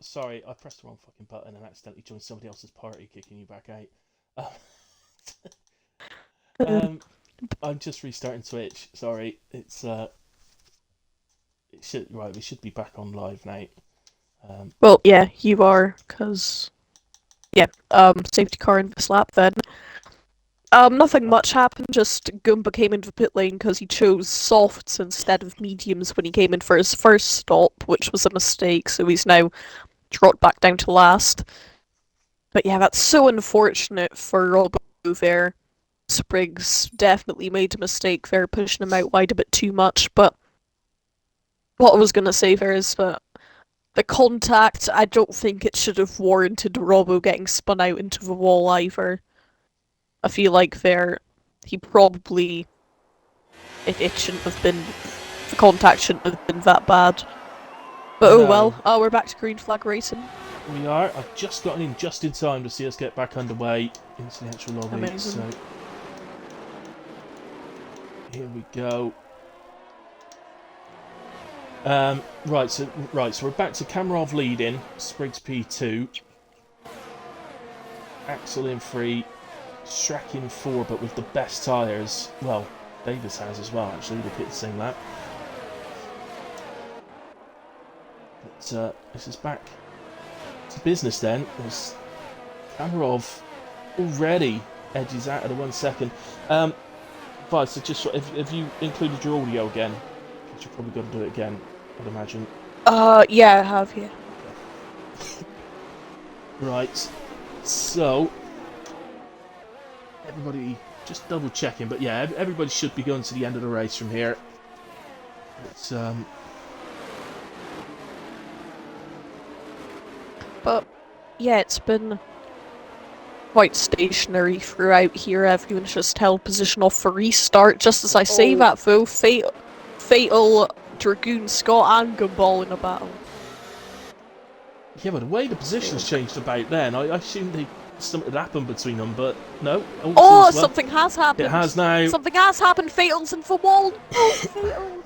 Sorry, I pressed the wrong fucking button and accidentally joined somebody else's party, kicking you back out. Uh, Um, I'm just restarting Twitch. Sorry, it should right. We should be back on live now. Um, well, yeah, you are, because, yeah, safety car in the slap then. Nothing right. much happened, just Goomba came into the pit lane because he chose softs instead of mediums when he came in for his first stop, which was a mistake, so he's now dropped back down to last. But yeah, that's so unfortunate for Robbo there. Spriggs definitely made a mistake there, pushing him out wide a bit too much, but what I was gonna say there is that the contact, I don't think it should have warranted Robbo getting spun out into the wall either. I feel like there, he probably, it shouldn't have been, the contact shouldn't have been that bad. But oh No, well, oh, we're back to green flag racing. we are. I've just gotten in just in time to see us get back underway into the actual lobby. So Amazing. here we go. Right, so we're back to Kamarov leading, Spriggs P2, Axel in 3, Strack in 4, but with the best tyres. Well, Davis has as well, actually. They pit the same lap. But this is back to business then, as Kamarov already edges out of the 1 second. So just have you included your audio again? Because you're probably going to do it again, I'd imagine. Yeah, I have, yeah. Right, so everybody just double checking, but yeah, everybody should be going to the end of the race from here. It's But yeah, it's been quite stationary throughout here. Everyone's just held position off for restart. Just as I say oh that, though, Fatal, Dragoon, Scott, and Gumball in a battle. yeah, but the way the So. positions changed about then, I assumed something had happened between them, but no, all Oh, seems well. something has It happened! has now. Something has happened! Fatal's in for wall! No, Fatal!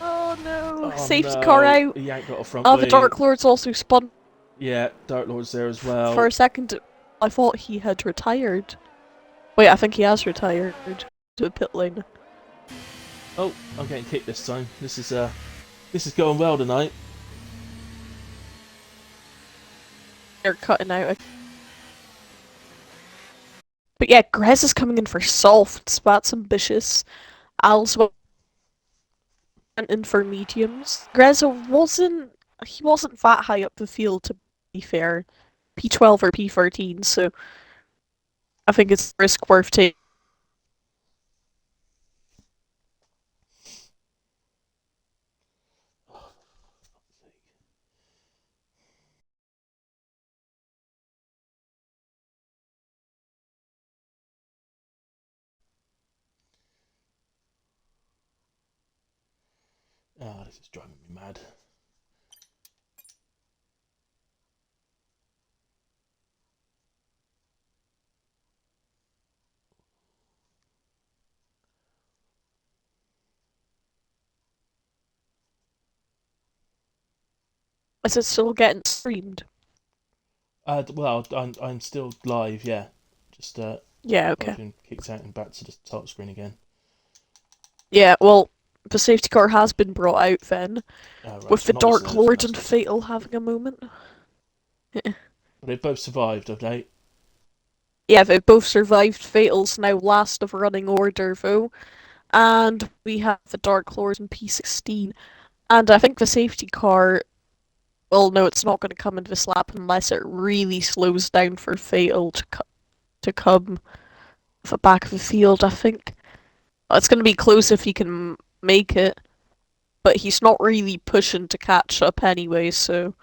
Oh no, Oh safety car no, out. he ain't got a front The wing. Dark Lord's also spun Yeah, Dark Lord's there as for well. a second. I thought he had retired. Wait, I think he has retired to a pit lane. Oh, I'm getting kicked this time. This is going well tonight. They're cutting out. But yeah, Grez is coming in for softs. That's ambitious. Al's went in for mediums. Grez he wasn't that high up the field to be fair. P12 or P13, so I think it's a risk worth taking. Oh, this is driving me mad. Is it still getting streamed? Well, I'm still live. Yeah, just Yeah, I've okay. been kicked out and back to the top screen again. Yeah, well, the safety car has been brought out then, Oh, right, with so the not this is Dark the Lord first and stop. Fatal having a moment. But they both survived, have they? Yeah, they both survived. Fatal's now last of running order, though. And we have the Dark Lord in P16. And I think the safety car, well, no, it's not going to come into this lap unless it really slows down for Fatal to come at the back of the field, I think. It's going to be close if he can make it, but he's not really pushing to catch up anyway, so.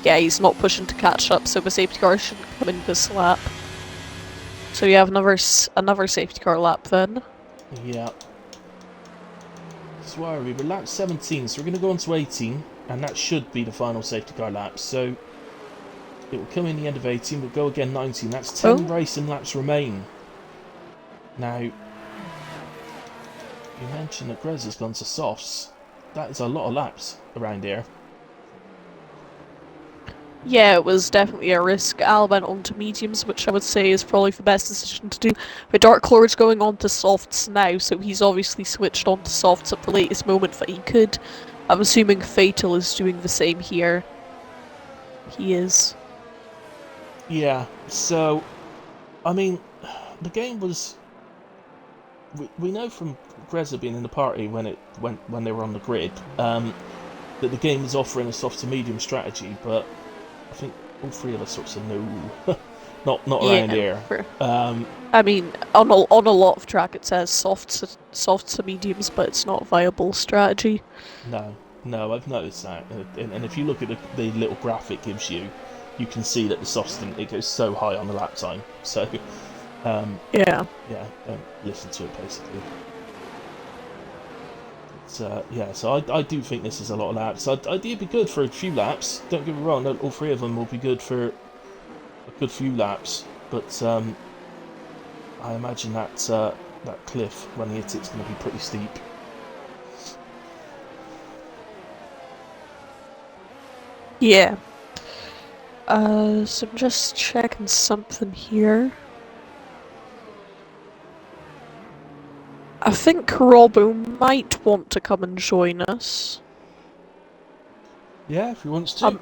Yeah, he's not pushing to catch up, so the safety car shouldn't come in this lap. So you have another safety car lap then. Yeah. So where are we? We're lap 17, so we're going to go on to 18, and that should be the final safety car lap. So it will come in the end of 18, we'll go again 19. That's 10 Oh, racing laps remain. Now, you mentioned that Grez has gone to softs. That is a lot of laps around here. Yeah, it was definitely a risk. Al went on to mediums, which I would say is probably the best decision to do. But Dark Lord's going on to softs now, so he's obviously switched on to softs at the latest moment that he could. I'm assuming Fatal is doing the same here. He is. Yeah, so, I mean, the game was... We know from Grezza being in the party when they were on the grid, that the game was offering a soft to medium strategy, but I think all three of us sorts of know, not around here. I mean, on a lot of track it says softs to mediums, but it's not a viable strategy. No, I've noticed that, and if you look at the little graph it gives you, you can see that the softs it goes so high on the lap time. So, Yeah. don't listen to it basically. Yeah, so I do think this is a lot of laps. I'd be good for a few laps. Don't get me wrong, all three of them will be good for a good few laps. But I imagine that that cliff when he hits it's going to be pretty steep. Yeah. So I'm just checking something here. I think Robbo might want to come and join us. Yeah, if he wants to.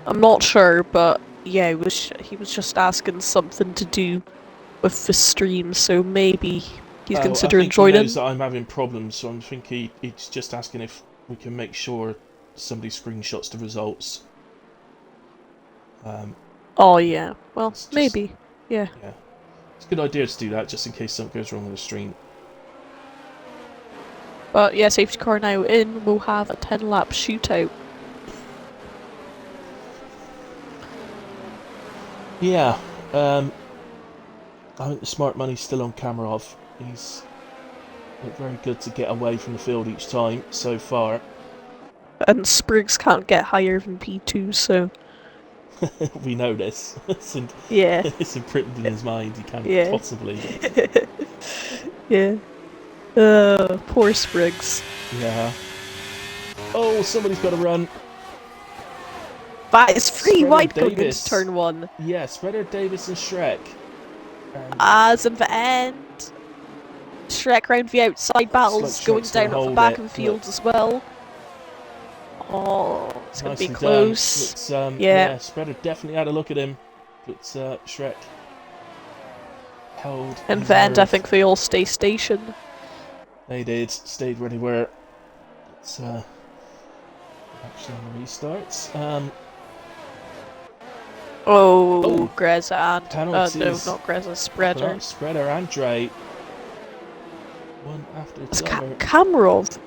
I'm not sure, but yeah, he was just asking something to do with the stream, so maybe he's considering joining. He knows that I'm having problems, so I think he's just asking if we can make sure somebody screenshots the results. Oh yeah, well, maybe, yeah. Yeah. It's a good idea to do that, just in case something goes wrong with the stream. But yeah, safety car now in, we'll have a 10-lap shootout. Yeah, I think the smart money's still on Kamarov. He's looked very good to get away from the field each time, so far. And Spriggs can't get higher than P2, so... We know this. Yeah. It's imprinted in his mind, he can't possibly. Yeah. Poor Spriggs. Yeah. Oh, somebody's got to run. That is free wide Davis. going into turn 1. Yeah, Spreader, Davis and Shrek. As in the end, Shrek round the outside battles, going down at the back of the field as well. Oh, it's going to be close. Yeah, Spreader definitely had a look at him, but Shrek held. In the end, I think they all stay stationed. They did, stayed where they were. It's actually on the restarts. Grezza and penalties. no, not Grezza, Spreader. Spreader and Dre. One after the other. Kamarov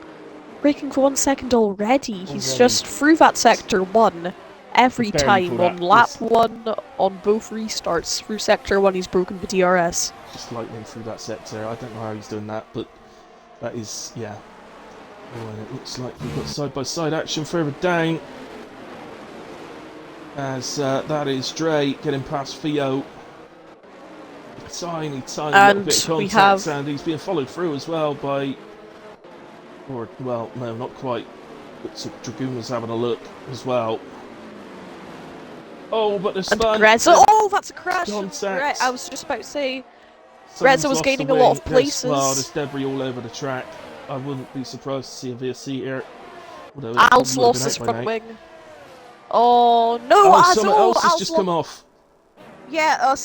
braking for 1 second already. He's just through that sector 1 every time on lap 1 on both restarts. Through sector 1 he's broken the DRS. Just lightning through that sector. I don't know how he's doing that, but that is, yeah. Oh, and it looks like we've got side-by-side action further down. As that is Dre getting past Theo. Tiny little bit of contact, and he's being followed through as well by... Or, well, no, not quite. But Dragoon's having a look as well. Oh, but there's fun. Grezza, oh, that's a crash. Contact. I was just about to say, Grezza was gaining a lot of places. There's debris all over the track. I wouldn't be surprised to see a VSC here. Al's lost his front wing. Oh no, someone else has just come off. Yeah,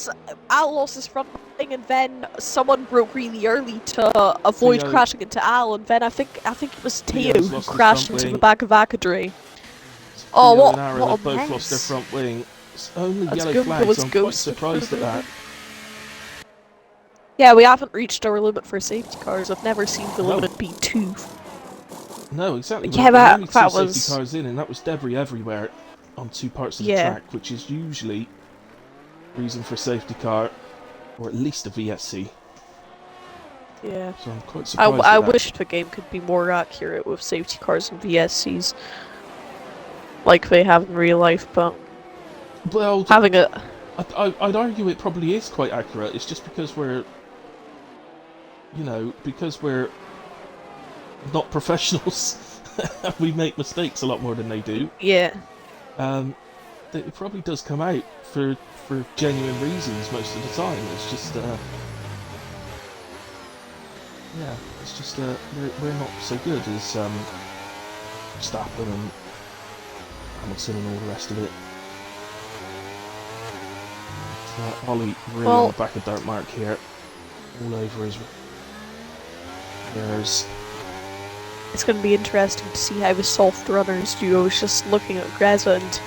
Al lost his front wing, and then someone broke really early to avoid crashing into Al, and then I think it was Theo who crashed into the back of Akadre. Oh, what a both mess. lost their front wing. It's only yellow flags, so I'm quite surprised at that. Yeah, we haven't reached our limit for safety cars. I've never seen the limit be 2. No, exactly. Yeah, that was... safety cars in, and that was debris everywhere on 2 parts of the track, which is usually reason for safety car, or at least a VSC. Yeah. So I'm quite surprised. I wish the game could be more accurate with safety cars and VSCs, like they have in real life, but well, having it. I'd argue it probably is quite accurate. It's just because we're, because we're not professionals, we make mistakes a lot more than they do. Yeah. It probably does come out for genuine reasons most of the time. It's just yeah, it's just we're not so good as Verstappen and Hamilton and all the rest of it. Ollie really on the back of Dark Mark here, all over his ears. It's going to be interesting to see how the soft runners do. I was just looking at Greza, and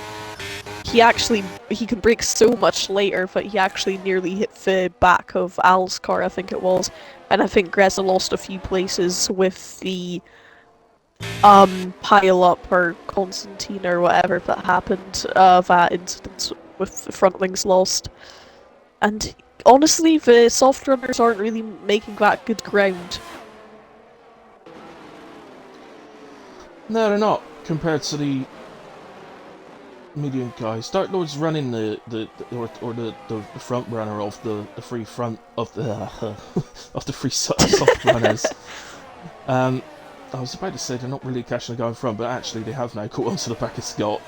he can brake so much later, but he actually nearly hit the back of Al's car, I think it was. And I think Greza lost a few places with the pile up or Constantine or whatever that happened, that incident with the front wings lost. And honestly, the soft runners aren't really making that good ground. No, they're not, compared to the medium guys. Dark Lord's running the front runner of the free front of the of the free soft runners. I was about to say they're not really catching the guy in front, but actually they have now caught onto the back of Scott.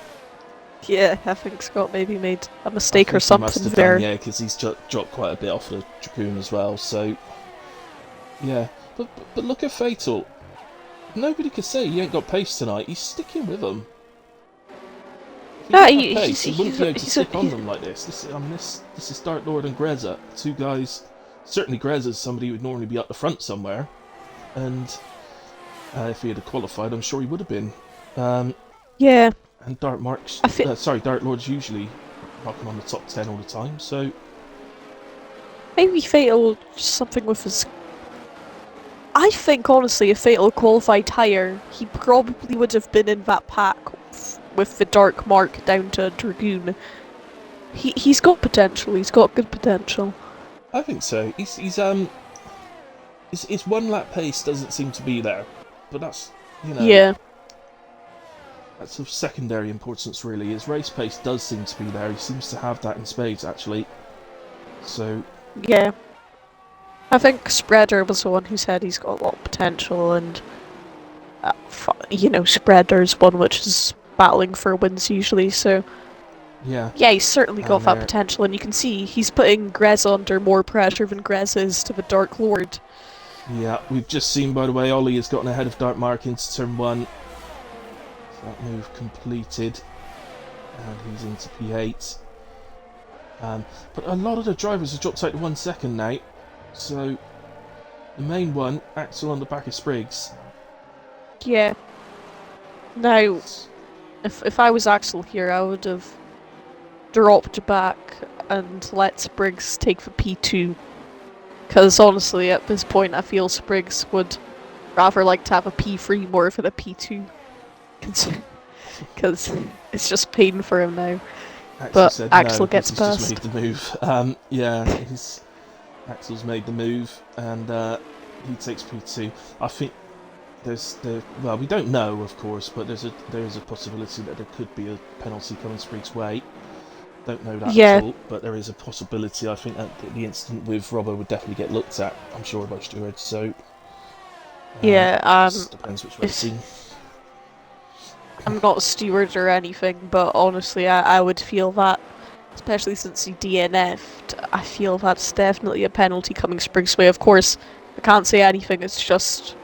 Yeah, I think Scott maybe made a mistake or something there. Yeah, because he's dropped quite a bit off the Dragoon as well. So yeah, but look at Fatal. Nobody could say he ain't got pace tonight. He's sticking with them. He wouldn't be able to stick on them like this. This is Dark Lord and Greza, two guys. Certainly Greza's somebody who would normally be up the front somewhere, and if he had qualified, I'm sure he would have been. Yeah. And Dark Lord's usually rocking on the top 10 all the time, so maybe Fatal something with his. I think honestly, if Fatal qualified higher, he probably would have been in that pack with the Dark Mark down to Dragoon. He's got potential. He's got good potential. I think so. His one lap pace doesn't seem to be there, but that's Yeah. That's of secondary importance, really. His race pace does seem to be there. He seems to have that in spades, actually. So yeah, I think Spreader was the one who said he's got a lot of potential, and Spreader's one which is battling for wins usually. So yeah, he's certainly got that potential, and you can see he's putting Greza under more pressure than Greza is to the Dark Lord. Yeah, we've just seen, by the way, Ollie has gotten ahead of Dark Mark into turn 1. That move completed, and he's into P8. But a lot of the drivers have dropped out to 1 second now, so the main one, Axel on the back of Spriggs. Yeah. Now, if I was Axel here, I would have dropped back and let Spriggs take the P2. Because honestly, at this point, I feel Spriggs would rather like to have a P3 more than a P2. Because it's just pain for him now. Axel gets past. He's just made the move. Axel's made the move, and he takes P2. I think we don't know, of course, but there is a possibility that there could be a penalty coming Spriggs' way. Don't know that at all, but there is a possibility. I think that the incident with Robbo would definitely get looked at, I'm sure, by stewards. So depends which way it's seen. I'm not a steward or anything, but honestly, I would feel that, especially since he DNF'd, I feel that's definitely a penalty coming Spriggs' way. Of course, I can't say anything, it's just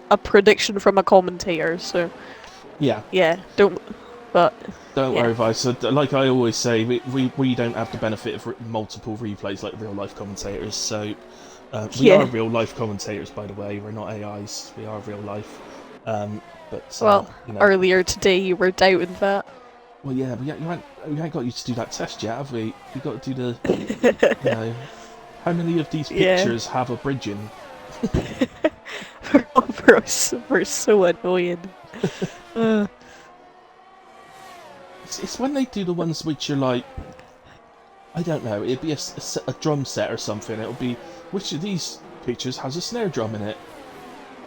a prediction from a commentator, so... Yeah, don't worry, Vice. Like I always say, we don't have the benefit of multiple replays like real-life commentators, so... we are real-life commentators, by the way, we're not AIs, we are real-life. Earlier today you were doubting that. Well, yeah, we haven't got you to do that test yet, have we? We've got to do the... how many of these pictures have a bridging? We're so annoying. It's when they do the ones which are like... I don't know, it'd be a drum set or something. It'll be, which of these pictures has a snare drum in it?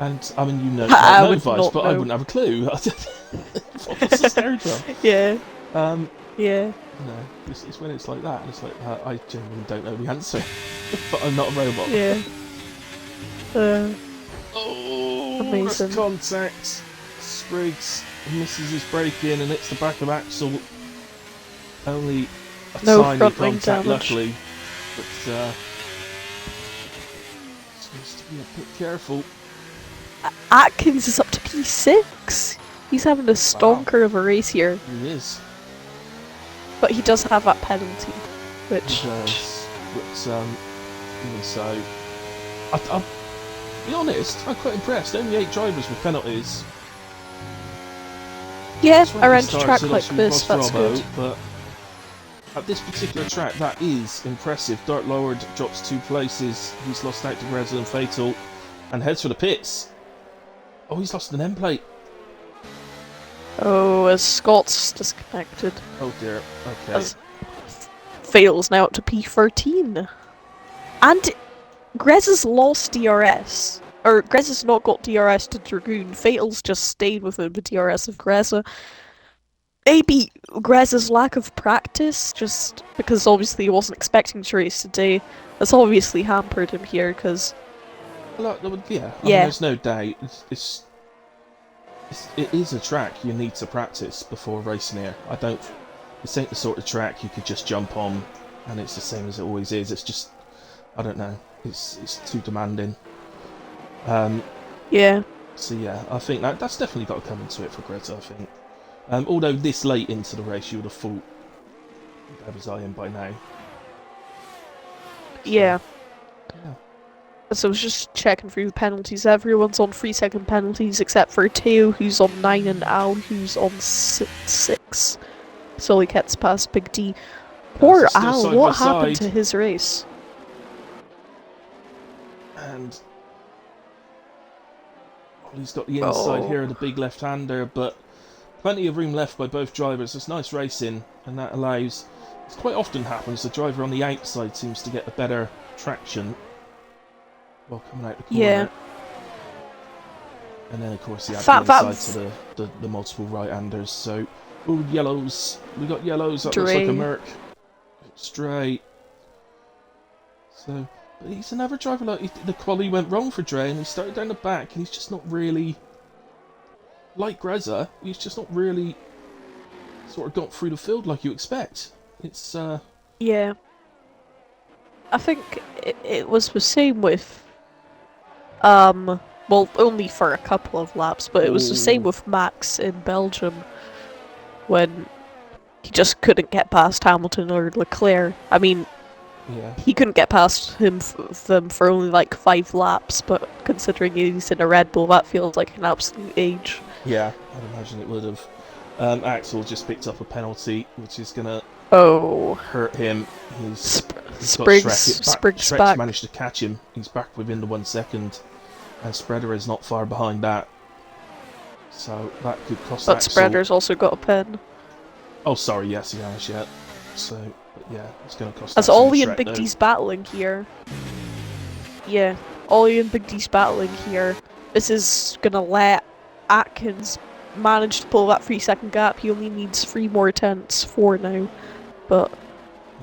And, I mean, Vice, but I wouldn't have a clue. What's a snare drum? Yeah. It's when it's like that, and it's like, I genuinely don't know the answer. But I'm not a robot. Yeah. Amazing. First contact. Spriggs misses his brake in and hits the back of Axel. Only a No tiny front wing contact, damage. luckily. But seems to be a bit careful. Atkins is up to P6. He's having a stonker of a race here, He is. but he does have that penalty, He which does. But even so, I'll be honest, I'm quite impressed. Only 8 drivers with penalties. yeah, 20 around a starts track it like obviously this, was that's Robbo, good. But at this particular track, that is impressive. Dart lowered, drops 2 places. He's lost out to Greza and Fatal, and heads for the pits. Oh, he's lost an end plate. Oh, as Scott's disconnected. Oh dear. Okay. As Fatal's now up to P13. And Greza's lost DRS. Or Greza's not got DRS to Dragoon. Fatal's just stayed within the DRS of Greza. Maybe Greza's lack of practice, just because obviously he wasn't expecting to race today, has obviously hampered him here, because... Well, yeah. I mean, Yeah. there's no doubt. It is a track you need to practice before racing here. This ain't the sort of track you could just jump on and it's the same as it always is. It's just, I don't know, it's too demanding. Yeah. So yeah, I think that's definitely got to come into it for Greta, I think. Although this late into the race you would have thought that was in by now. Yeah. Yeah. So I was just checking through the penalties. Everyone's on 3-second penalties except for Teo, who's on 9, and Al, who's on 6. So he gets past Big D. Poor Still Al, side what by happened side. to his race? And he's got the inside here of the big left-hander, but plenty of room left by both drivers. It's nice racing, and that allows... It quite often happens the driver on the outside seems to get the better traction while coming out the corner. Yeah. And then, of course, you have the That inside to the multiple right-handers. So, ooh, yellows. We got yellows. That looks like a Dre. Merc. Straight. So, but he's another driver like the quality went wrong for Dre, and he started down the back, and he's just not really like Greza. He's just not really sort of got through the field like you expect. It's Yeah. I think it was the same with... well, only for a couple of laps, but it was the same with Max in Belgium when he just couldn't get past Hamilton or Leclerc. I mean, yeah. he couldn't get past them for only like 5 laps, but considering he's in a Red Bull, that feels like an absolute age. Yeah, I'd imagine it would have. Axel just picked up a penalty, which is gonna hurt him. He's got Spriggs back. managed to catch him. He's back within the 1 second. And Spreader is not far behind that. So that could cost But Axel. Spreader's also got a pen. Oh, sorry, yes, he has, yeah. So, but yeah, it's going to cost As Axel Ollie the and Shrek, Big D's battling here. Yeah, Ollie and Big D's battling here. This is gonna let Atkins manage to pull that 3-second gap. He only needs 3 more tenths, 4 now. But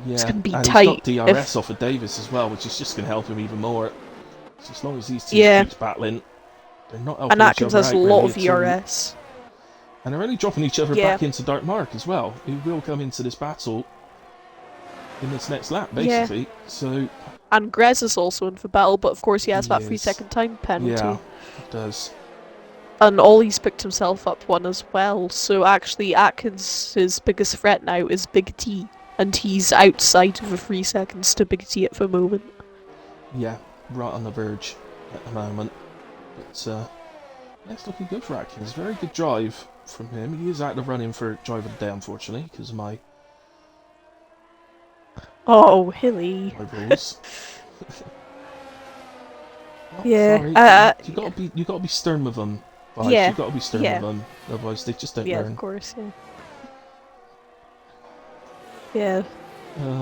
yeah. it's gonna be and tight. He's got DRS off of Davis as well, which is just going to help him even more. So as long as these two keeps battling, they're not helping and Atkins each other has out a lot of really at all. VRS. And they're only dropping each other Yeah. back into Dark Mark as well, who will come into this battle in this next lap, basically. So, And Grez is also in for battle, but of course he has that He 3-second time penalty. yeah, it does. And Ollie's picked himself up one as well, so actually Atkins' biggest threat now is Big T, and he's outside of the 3 seconds to Big T at the moment. Yeah, right on the verge at the moment. But, yeah, it's looking good for Atkins. Very good drive from him. He is out of running for driver of the day, unfortunately, because of my Oh, Hilly. rules. Oh, Yeah, sorry. You gotta be stern with them. Guys. Yeah, You gotta be stern yeah. with them, otherwise they just don't Yeah, learn. of course, yeah. Yeah.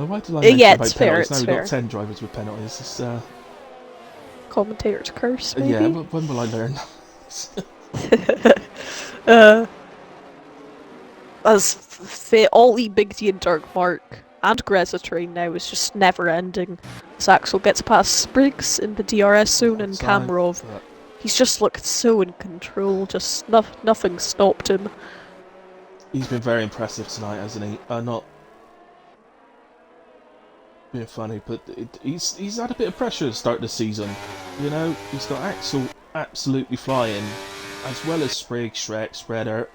Why did I mention yeah, about it's fair, penalties? it's Now we've fair. got 10 drivers with penalties. It's, Commentator's curse, maybe? yeah, but when will I learn? Ollie, Big D and Dark Mark and Greza train now is just never ending. As Axel gets past Spriggs in the DRS zone and Time, Kamarov but He's just looked so in control. Just nothing stopped him. He's been very impressive tonight, hasn't he? Not being funny, but he's had a bit of pressure to start the season. You know, he's got Axel absolutely flying, as well as Spriggs, Shrek, Spreader,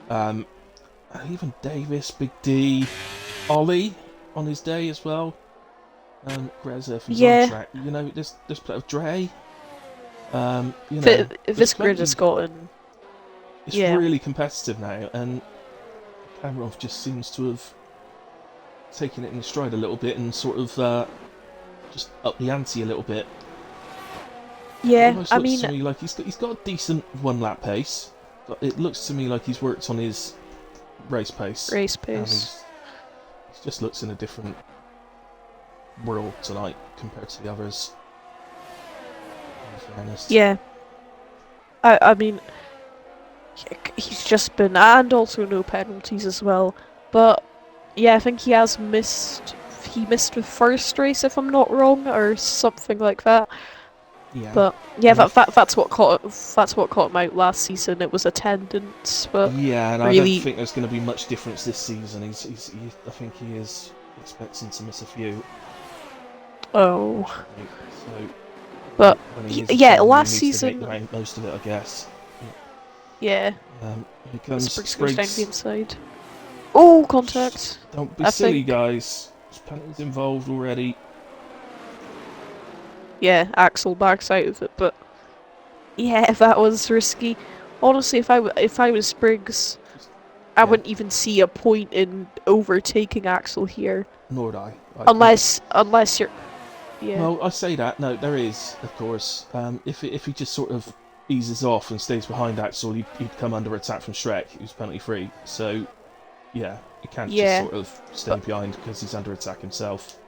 and even Davis, Big D, Ollie on his day as well. Greza, if he's on track, you know, there's plenty of Dre. You know, this grid has gotten. It's really competitive now, and Kamarov just seems to have taken it in stride a little bit and sort of just up the ante a little bit. Yeah, I mean, to me like he's got a decent 1 lap pace. But it looks to me like he's worked on his race pace. Race pace. He just looks in a different world tonight compared to the others. In fairness. Yeah. I mean, he's just been, and also no penalties as well. But yeah, I think he has missed. He missed the first race, if I'm not wrong, or something like that. Yeah. But yeah, that's what caught him out last season. It was attendance, but yeah, and really... I don't think there's going to be much difference this season. I think he is expecting to miss a few. Oh. So, but yeah, last season to make most of it, I guess. Yeah. Here comes Spriggs Spriggs. goes down the inside. Oh, contact. Don't be silly, guys. There's penalties involved already. Yeah, Axel backs out of it, but yeah, that was risky. Honestly, if I was Spriggs, I wouldn't even see a point in overtaking Axel here. Nor would I. Unless you're... Yeah. Well, I say that. No, there is, of course. If he just sort of eases off and stays behind Axel, he'd come under attack from Shrek, who's penalty free. So, yeah, he can't just sort of stay behind because he's under attack himself.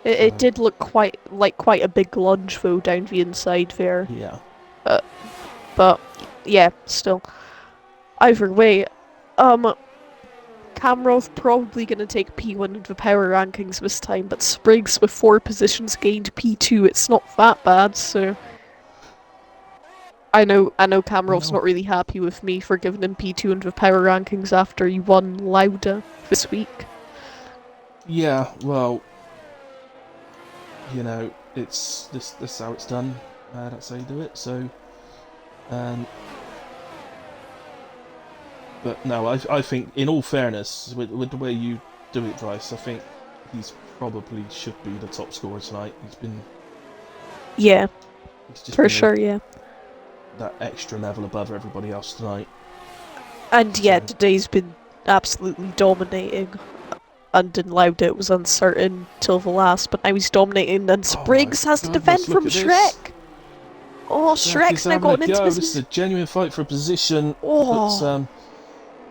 It did look quite a big lunge though down the inside there. Yeah. But yeah, still. Either way, Kamarov probably gonna take P1 in the power rankings this time, but Spriggs with 4 positions gained P2. It's not that bad, so. I know Kamarov's not really happy with me for giving him P2 in the power rankings after he won Lauda this week. Yeah, well, you know, it's this how it's done. That's how you do it. So, but no, I think, in all fairness, with the way you do it, Bryce, I think he's probably should be the top scorer tonight. He's been. Yeah. He's just for sure, yeah. That extra level above everybody else tonight. And yeah, today's been absolutely dominating. And in Lauda it was uncertain till the last, but now he's dominating, and Spriggs has to defend from Shrek! Oh, Shrek's now gotten into this is a genuine fight for position. Oh. But,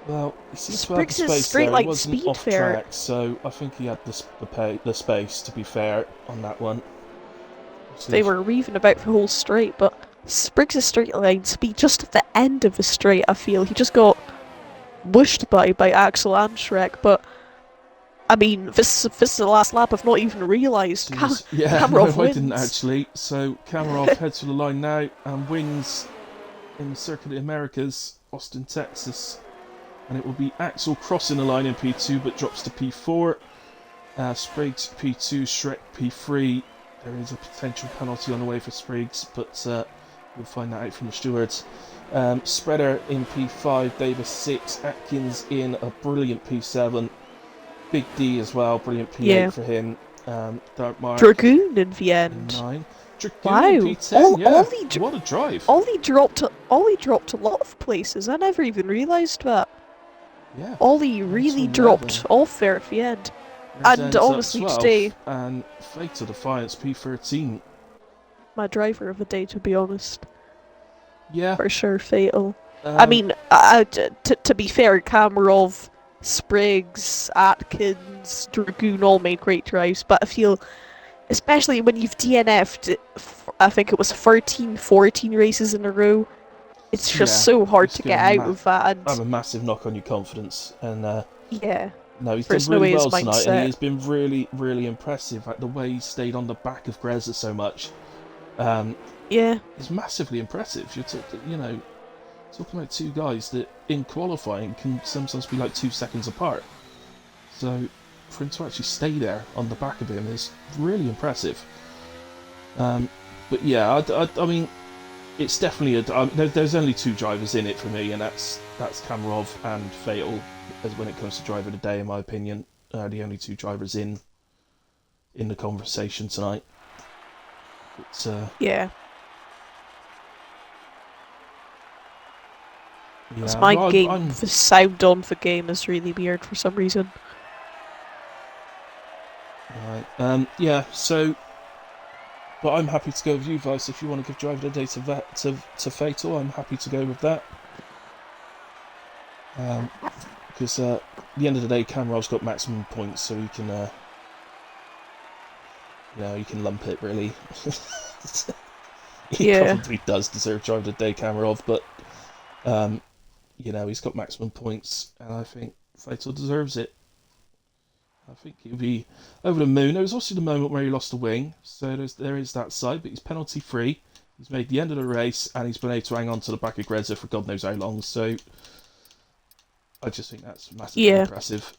well, he seems to have the space straight there. line He wasn't speed off fair. track, so I think he had the space, to be fair, on that one. They were weaving about the whole straight, but Spriggs' straight line speed just at the end of the straight, I feel. He just got whooshed by Axel and Shrek, but I mean, this is the last lap. I've not even realised. Kamarov wins. I didn't actually. So Kamarov heads for the line now and wins in the Circuit of the Americas, Austin, Texas. And it will be Axel crossing the line in P2, but drops to P4. Spriggs P2, Shrek P3. There is a potential penalty on the way for Spriggs, but we'll find that out from the stewards. Spreader in P5, Davis 6, Atkins in a brilliant P7. Big D as well, brilliant P8 for him. Darkmark Dragoon in the end. 9. Dragoon wow, in P10, what a drive. Ollie dropped a lot of places. I never even realised that. Yeah. Ollie really dropped off there at the end. And honestly, today... And Fatal Defiance P13. My driver of the day, to be honest. Yeah. For sure, Fatal. I mean, to be fair, Kamarov, Spriggs, Atkins, Dragoon all made great drives, but I feel, especially when you've DNF'd, I think it was 13, 14 races in a row, it's just so hard to get out of that. And have a massive knock on your confidence, and yeah. No, he's done really well tonight, and he's been really, really impressive. Like the way he stayed on the back of Greza so much. Yeah. is massively impressive. Talking about two guys that in qualifying can sometimes be like 2 seconds apart. So for him to actually stay there on the back of him is really impressive. But yeah, I mean, it's definitely there's only two drivers in it for me, and that's Kamarov and Fatal. As when it comes to driver of the day, in my opinion, the only two drivers in the conversation tonight. It's Yeah. Because yeah, my well, game, I'm the sound on the game is really weird for some reason. right. Yeah, so. But I'm happy to go with you, Vice. If you want to give driver of the day to Fatal, I'm happy to go with that. Because at the end of the day, Camarov's got maximum points, so he can, you can lump it really. He Yeah. probably does deserve driver of the day, Kamarov, but he's got maximum points, and I think Fatal deserves it. I think he'll be over the moon. There was also the moment where he lost the wing, so there is that side, but he's penalty free. He's made the end of the race, and he's been able to hang on to the back of Greza for God knows how long. So I just think that's massively Yeah. impressive.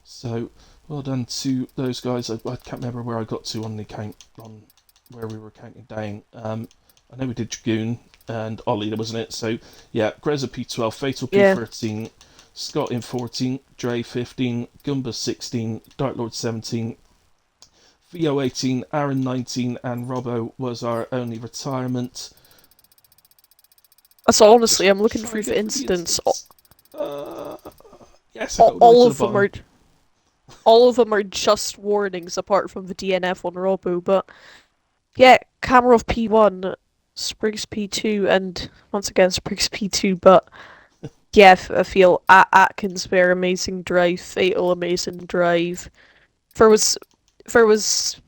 So well done to those guys. I can't remember where I got to on the count on where we were counting down. I know we did Dragoon and Ollie, wasn't it? So yeah, Greza P12, Fatal Yeah. P13, Scott in 14, Dre 15, Gumba 16, Dark Lord 17, Theo 18, Aaron 19, and Robbo was our only retirement. So honestly, I'm looking Try through again the for incidents. Yes, I got all All the way to of the them bottom. are, all of them are just warnings, apart from the DNF on Robo. But yeah, Kamarov P1, Spriggs P2, and once again Spriggs P2. But yeah, I feel Atkins were amazing drive, Fatal amazing drive. There was there was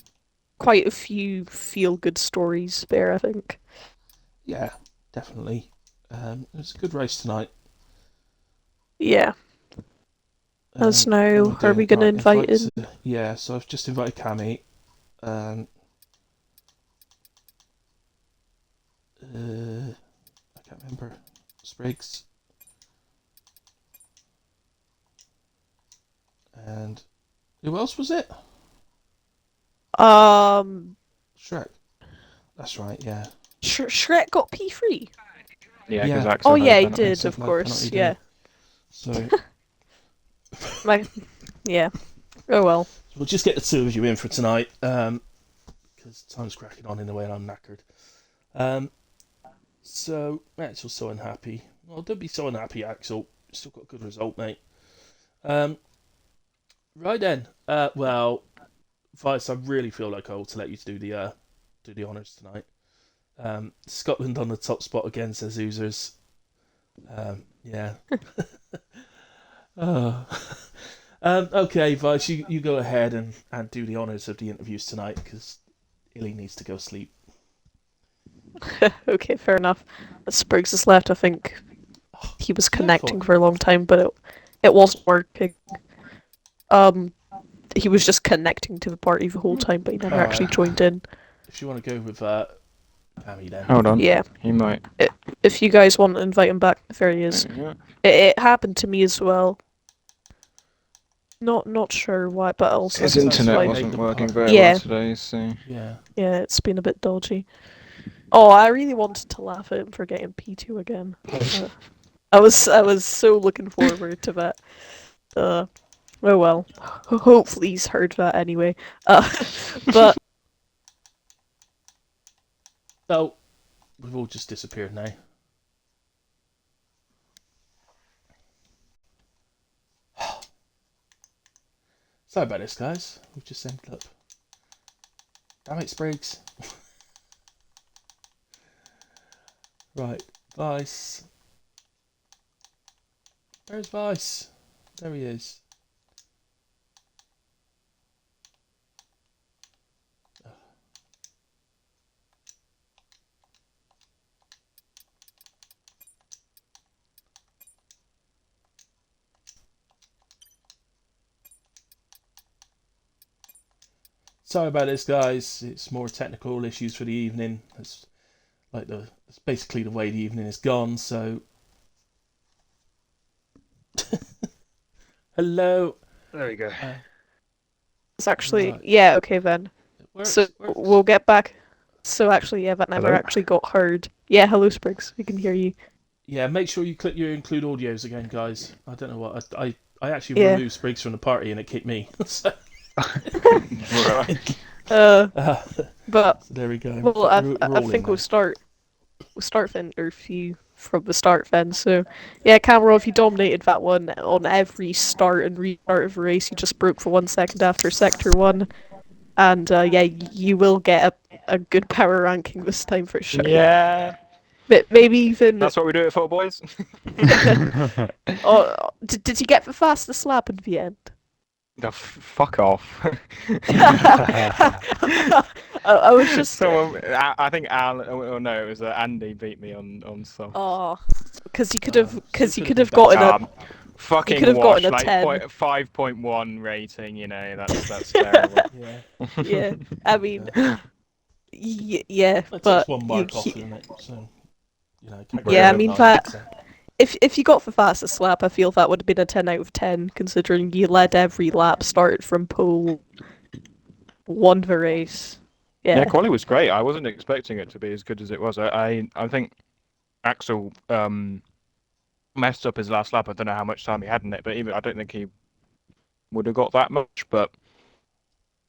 quite a few feel good stories there, I think. Yeah, definitely. It was a good race tonight. Yeah. As What am I now, are we doing? gonna Right, invite invite in? to. Yeah, so I've just invited Cammy. Um, I can't remember. Spriggs. And who else was it? Um, Shrek. That's right, yeah. Shrek got P3. Yeah, because Yeah, Axel Oh had a yeah, he penalty. did, Except of no penalty, course. didn't Yeah. he? So My, yeah. Oh well. we'll just get the two of you in for tonight. Because time's cracking on in the way and I'm knackered. So Axel's so unhappy. Well, don't be so unhappy, Axel. Still got a good result, mate. Right then. Well, Vice, I really feel like I ought to let you do the honours tonight. Scotland on the top spot again, says Oozers. Yeah. Oh. Okay, Vice, you go ahead and do the honours of the interviews tonight because Illy needs to go sleep. Okay, fair enough. As Spriggs has left, I think he was Yeah, connecting for a long time, but it wasn't working. He was just connecting to the party the whole time, but he never actually Alright. joined in. If you want to go with Cammy then. Hold on. Yeah. He might. If you guys want to invite him back, there he is. Yeah. It happened to me as well. Not sure why, but also His Sometimes internet they wasn't make them working hard. very Yeah. well today, so. Yeah. yeah, it's been a bit dodgy. Oh, I really wanted to laugh at him for getting P2 again. I was so looking forward to that. Oh well. Hopefully he's heard that anyway. But Oh, we've all just disappeared now. Sorry about this, guys. We've just ended up. Damn it, Spriggs. Right, Vice. Where's Vice? There he is. sorry about this, guys. It's more technical issues for the evening. It's basically the way the evening is gone. So, hello. There we go. It's actually Right. yeah, okay then. It works. So Works. we'll get back. So actually, yeah, that never Hello? actually got heard. Yeah, hello, Spriggs. We can hear you. Yeah, make sure you click your include audios again, guys. I don't know what I actually Yeah. removed Spriggs from the party and it kicked me. so, Right. uh, But so there we go. well, We're I all in think now. we'll start the interview from the start then. So yeah, Cameron, if you dominated that one on every start and restart of the race, you just broke for 1 second after sector one, and yeah, you will get a good power ranking this time for sure. Yeah, But maybe even that's what we do it for, boys. oh, did you get the fastest lap in the end? The fuck off. I was just Someone, I think Alan, oh no, it was Andy beat me on stuff. oh, because you could have so you could have gotten a Fucking could have wash, gotten a like 10. 5.1 rating, you know, that's terrible. Yeah, Yeah, I mean, yeah, that but takes one mark you- off, doesn't it? So, can't Yeah, I get mean, nine, that- so. if you got the fastest lap, I feel that would have been a 10 out of 10, considering you led every lap, started from pole, won the race. Yeah, Yeah, quality was great. I wasn't expecting it to be as good as it was. I think Axel messed up his last lap. I don't know how much time he had in it, but even I don't think he would have got that much. But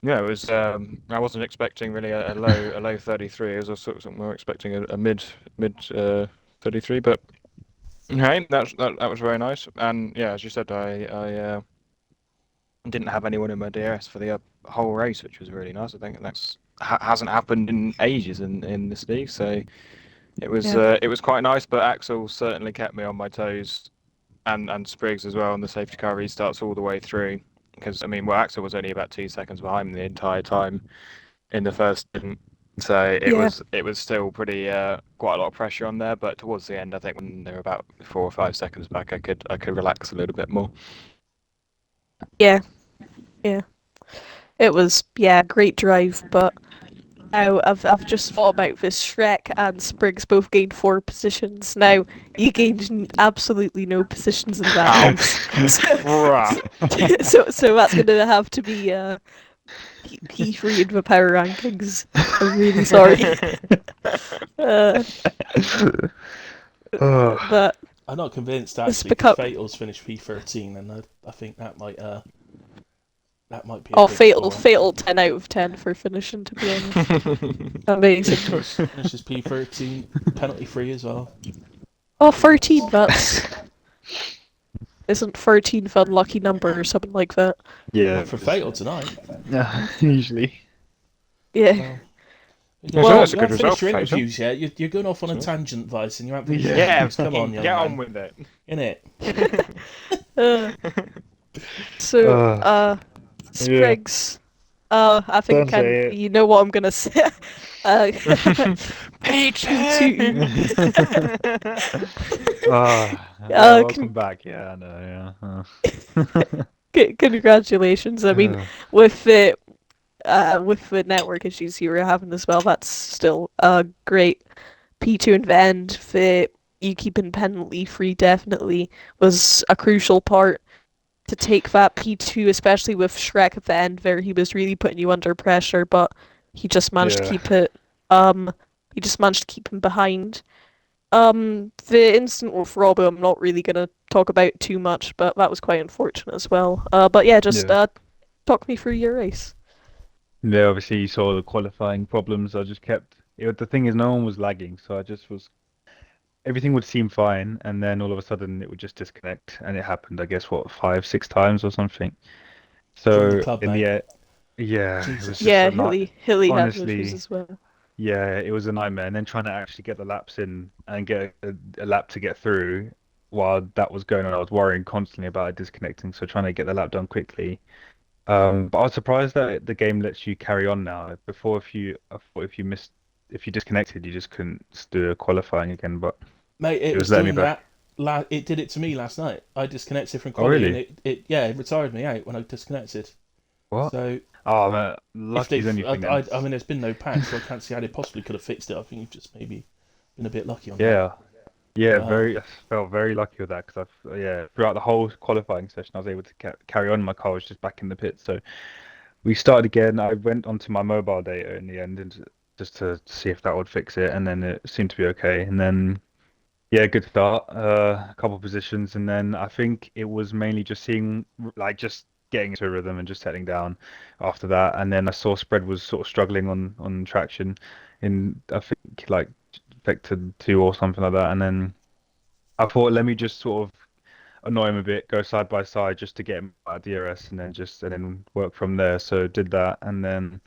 yeah, it was. I wasn't expecting really a low 33. I was sort of more expecting a mid 33. But hey, that was very nice. And yeah, as you said, I didn't have anyone in my DRS for the whole race, which was really nice. I think that's hasn't happened in ages in this league, so it was quite nice. But Axel certainly kept me on my toes, and Spriggs as well on the safety car restarts all the way through. Because I mean, well, Axel was only about 2 seconds behind me the entire time in the first stint, so it was still pretty quite a lot of pressure on there. But towards the end, I think when they were about 4 or 5 seconds back, I could relax a little bit more. yeah. It was great drive, but now I've just thought about this. Shrek and Spriggs both gained 4 positions. Now you gained absolutely no positions in that race. So that's gonna have to be P3 in the power rankings. I'm really sorry. But I'm not convinced it's actually become because Fatal's finished P13, and I think that might be. A oh big fatal score. 10 out of 10 for finishing, to be honest. Amazing. Finishes P13, penalty free as well. Oh, 13, that's isn't 13 the unlucky number or something like that? Yeah, For Fatal tonight. usually. Yeah. Well, that's a you good haven't result finished your for Fatal. interviews yet. You're going off on a tangent, Vice, and you haven't finished your Yeah, interviews. Come on, young get man. on with it. Innit? So, Spriggs, I think Don't say it. you know what I'm gonna say. P2. Welcome back. Yeah, I know. Yeah. Congratulations. I mean, with the network issues you were having as well, that's still a great P2 in the end. The you keeping penalty free definitely was a crucial part to take that P2, especially with Shrek at the end there. He was really putting you under pressure, but he just managed to keep it. He just managed to keep him behind. The incident with Robbo, I'm not really gonna talk about too much, but that was quite unfortunate as well. But yeah, just talk me through your race. Yeah, obviously you saw the qualifying problems. I just kept. The thing is, no one was lagging, so I just was. Everything would seem fine, and then all of a sudden it would just disconnect, and it happened. I guess 5, 6 times or something. Join So the club, in mate. the end, yeah, it Jesus. was just Yeah, a night. Hilly had honestly, issues as well. Yeah, it was a nightmare. And then trying to actually get the laps in and get a lap to get through while that was going on, I was worrying constantly about it disconnecting. So trying to get the lap done quickly. But I was surprised that the game lets you carry on now. Before, I thought if you disconnected, you just couldn't do qualifying again. But Mate, it it was was letting me doing back. that. It did it to me last night. I disconnected from Oh, quality, really? and it retired me out when I disconnected. What? So Oh man, If lucky's they've, anything then. I mean, there's been no patch, so I can't see how they possibly could have fixed it. I think you've just maybe been a bit lucky on that. Yeah, yeah, Uh, I felt very lucky with that because yeah, throughout the whole qualifying session, I was able to carry on. My car was just back in the pit, so we started again. I went onto my mobile data in the end, and just to see if that would fix it, and then it seemed to be okay. And then yeah, good start. A couple positions, and then I think it was mainly just seeing, like, just getting into a rhythm and just settling down after that. And then I saw spread was sort of struggling on traction in, I think, like Vector 2 or something like that. And then I thought, let me just sort of annoy him a bit, go side by side just to get him out of DRS, and then work from there. So did that, and then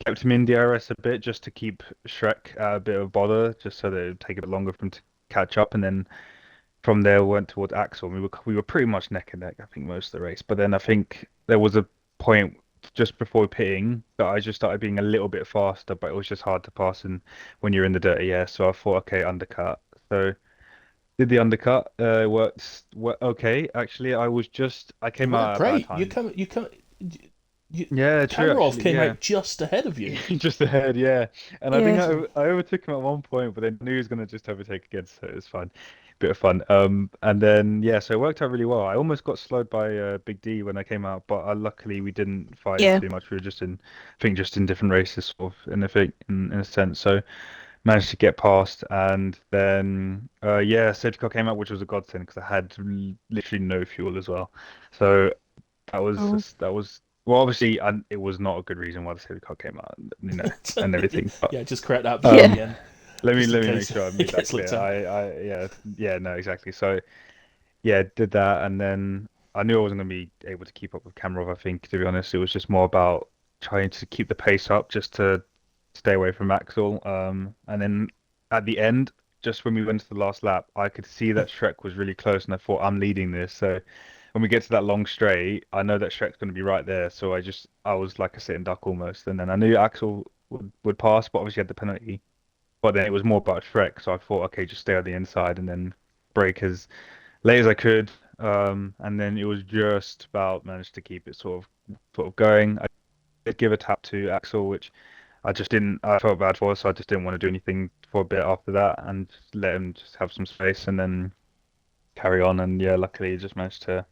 kept him in DRS a bit just to keep Shrek a bit of bother, just so that it would take a bit longer for him to catch up. And then from there went towards Axel. We were pretty much neck and neck, I think, most of the race. But then I think there was a point just before pitting that I just started being a little bit faster, but it was just hard to pass and when you're in the dirty air. So I thought, okay, undercut. So did the undercut. Okay. Actually, I it came worked out at a bad great. time. The Yeah, true. Kamarov Actually, came yeah. out just ahead of you. Just ahead, yeah. And I think Yeah. I overtook him at one point, but then knew he was going to just overtake again, so it was fun. Bit of fun. And then, yeah, so it worked out really well. I almost got slowed by Big D when I came out, but luckily we didn't fight Yeah. too much. We were just I think, just in different races, sort of, in a sense. So managed to get past, and then, yeah, safety car came out, which was a godsend because I had literally no fuel as well. So Oh. that was well, obviously, and it was not a good reason why the safety car came out, and everything. But Yeah, just correct that before Yeah. the end, let me just in make case sure I it made that gets looked clear. at. Yeah, no, exactly. So yeah, did that, and then I knew I wasn't gonna be able to keep up with Kamarov. I think, to be honest, it was just more about trying to keep the pace up, just to stay away from Axel. And then at the end, just when we went to the last lap, I could see that Shrek was really close, and I thought, I'm leading this. So when we get to that long straight, I know that Shrek's going to be right there. So I was like a sitting duck almost. And then I knew Axel would pass, but obviously had the penalty. But then it was more about Shrek. So I thought, okay, just stay on the inside and then brake as late as I could. And then it was just about managed to keep it sort of going. I did give a tap to Axel, which I just didn't. I felt bad for, so I just didn't want to do anything for a bit after that, and just let him just have some space and then carry on. And yeah, luckily, he just managed to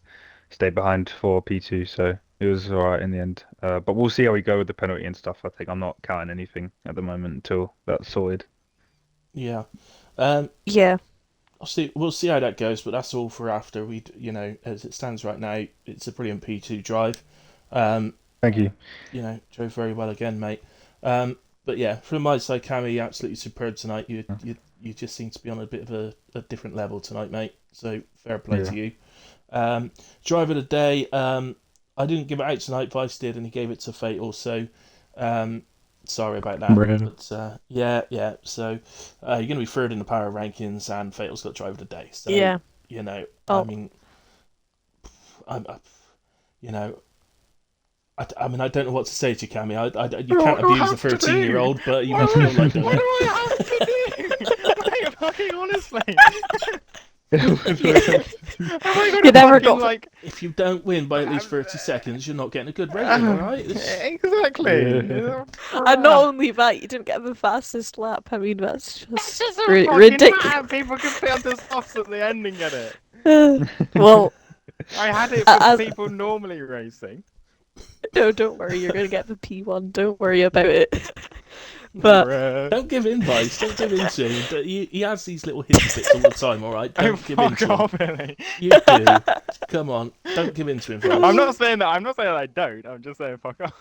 stay behind for P2, so it was all right in the end. But we'll see how we go with the penalty and stuff. I think I'm not counting anything at the moment until that's sorted. Yeah. Um, Yeah. we'll see how that goes, but that's all for after. As it stands right now, it's a brilliant P2 drive. Um, Thank you. Drove very well again, mate. But yeah, from my side, Cammy, absolutely superb tonight. You just seem to be on a bit of a different level tonight, mate. So fair play Yeah. to you. Driver of the day, I didn't give it out tonight, Vice did, and he gave it to Fatal. So sorry about that. Brilliant. But yeah. So you're going to be third in the power rankings, and Fatal's got driver of the day. So Yeah. I Oh. mean, you know. I mean, I don't know what to say to you, Cammy. You can't abuse a 13-year-old, but you must feel like doing What do it. I have to do? Like, fucking honestly. Have I got You a never fucking, got- like... If you don't win by at least 30 seconds, you're not getting a good rating, alright? Exactly. Yeah. And not only that, you didn't get the fastest lap. I mean, that's That's just just a fucking ridiculous. map. People can put on the softs at the end and get it. Well, I had it for as, people normally racing. no, don't worry. You're gonna get the P1. Don't worry about it. But Bruh. Don't give in, Vice. Don't give in to him. He has these little hissy fits all the time, alright? Oh, Don't give in fuck to him. off, Billy. You do. Come on. Don't give in to him, Vice. I'm not saying that. I'm not saying I don't. I'm just saying fuck off.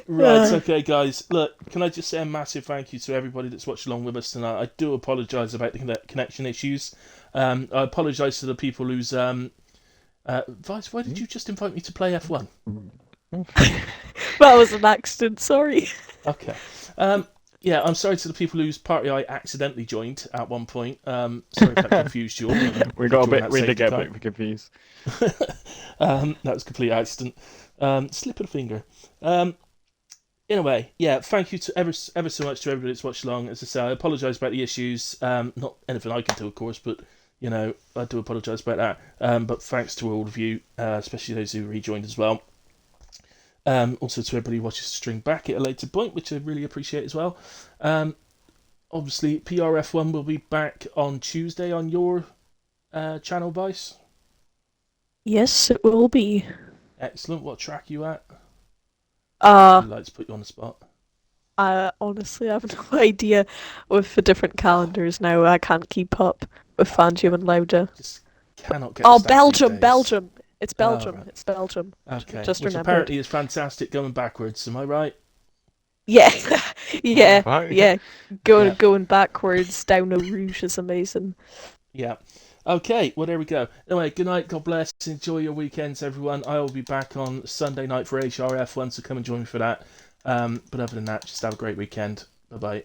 Right, okay, guys. Look, can I just say a massive thank you to everybody that's watched along with us tonight. I do apologise about the connection issues. I apologise to the people who's... Vice, why did you just invite me to play F1? that was an accident. Sorry. Okay. Yeah, I'm sorry to the people whose party I accidentally joined at one point. Sorry if that confused you all. We got a During bit. that We did safety get a car. bit confused. That was a complete accident. Slip of the finger. Anyway, yeah, thank you to ever so much to everybody that's watched along. As I say, I apologise about the issues. Not anything I can do, of course, but I do apologise about that. But thanks to all of you, especially those who rejoined as well. Also to everybody who watches the stream back at a later point, which I really appreciate as well. Obviously, PRF1 will be back on Tuesday on your channel, Vice. Yes, it will be. Excellent. What track are you at? Uh, I'd like to put you on the spot. I honestly have no idea with the different calendars now. I can't keep up with Fangio and Lauda. Just cannot get Oh, the stats these Belgium, days. Belgium. It's Belgium. right. It's Belgium. Okay. Just Which remembered. apparently is fantastic going backwards. Am I right? Yeah, yeah, Right. yeah. Yeah. Going backwards down Eau Rouge is amazing. Yeah. Okay, well, there we go. Anyway, good night, God bless, enjoy your weekends, everyone. I will be back on Sunday night for HRF1, so come and join me for that. But other than that, just have a great weekend. Bye-bye.